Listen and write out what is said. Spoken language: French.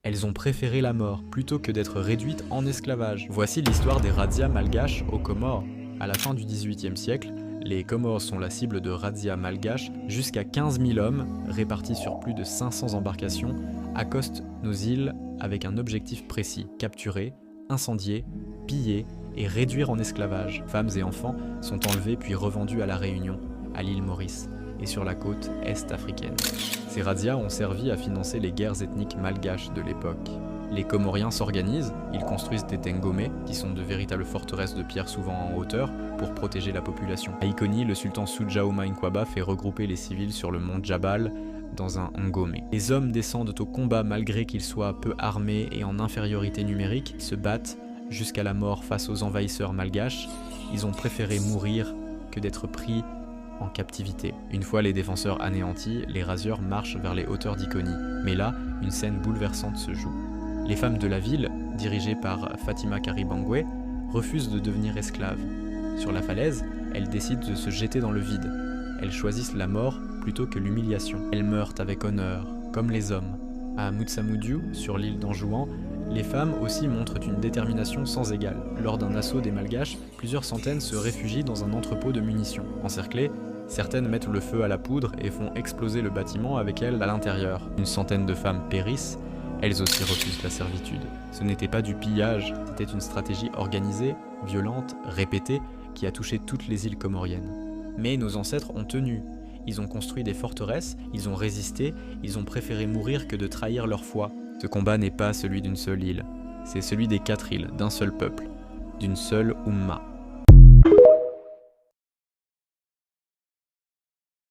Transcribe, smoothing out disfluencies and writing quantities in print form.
Elles ont préféré la mort plutôt que d'être réduites en esclavage. Voici l'histoire des razzias malgaches aux Comores. À la fin du XVIIIe siècle, les Comores sont la cible de razzias malgaches. Jusqu'à 15 000 hommes, répartis sur plus de 500 embarcations, accostent nos îles avec un objectif précis: capturer, incendier, piller et réduire en esclavage. Femmes et enfants sont enlevés puis revendus à la Réunion, à l'île Maurice et sur la côte est africaine. Ces razzias ont servi à financer les guerres ethniques malgaches de l'époque. Les Comoriens s'organisent, ils construisent des tengomé, qui sont de véritables forteresses de pierre souvent en hauteur, pour protéger la population. À Iconi, le sultan Sujauma Inkwaba fait regrouper les civils sur le mont Jabal dans un ngomé. Les hommes descendent au combat malgré qu'ils soient peu armés et en infériorité numérique, ils se battent jusqu'à la mort face aux envahisseurs malgaches. Ils ont préféré mourir que d'être pris en captivité. Une fois les défenseurs anéantis, les razzieurs marchent vers les hauteurs d'Iconi. Mais là, une scène bouleversante se joue. Les femmes de la ville, dirigées par Fatima Karibangwe, refusent de devenir esclaves. Sur la falaise, elles décident de se jeter dans le vide. Elles choisissent la mort plutôt que l'humiliation. Elles meurent avec honneur, comme les hommes. À Mutsamudiu, sur l'île d'Anjouan, les femmes aussi montrent une détermination sans égale. Lors d'un assaut des Malgaches, plusieurs centaines se réfugient dans un entrepôt de munitions. Encerclées, certaines mettent le feu à la poudre et font exploser le bâtiment avec elles à l'intérieur. Une centaine de femmes périssent, elles aussi refusent la servitude. Ce n'était pas du pillage, c'était une stratégie organisée, violente, répétée, qui a touché toutes les îles comoriennes. Mais nos ancêtres ont tenu. Ils ont construit des forteresses, ils ont résisté, ils ont préféré mourir que de trahir leur foi. Ce combat n'est pas celui d'une seule île, c'est celui des 4 îles, d'un seul peuple, d'une seule Umma.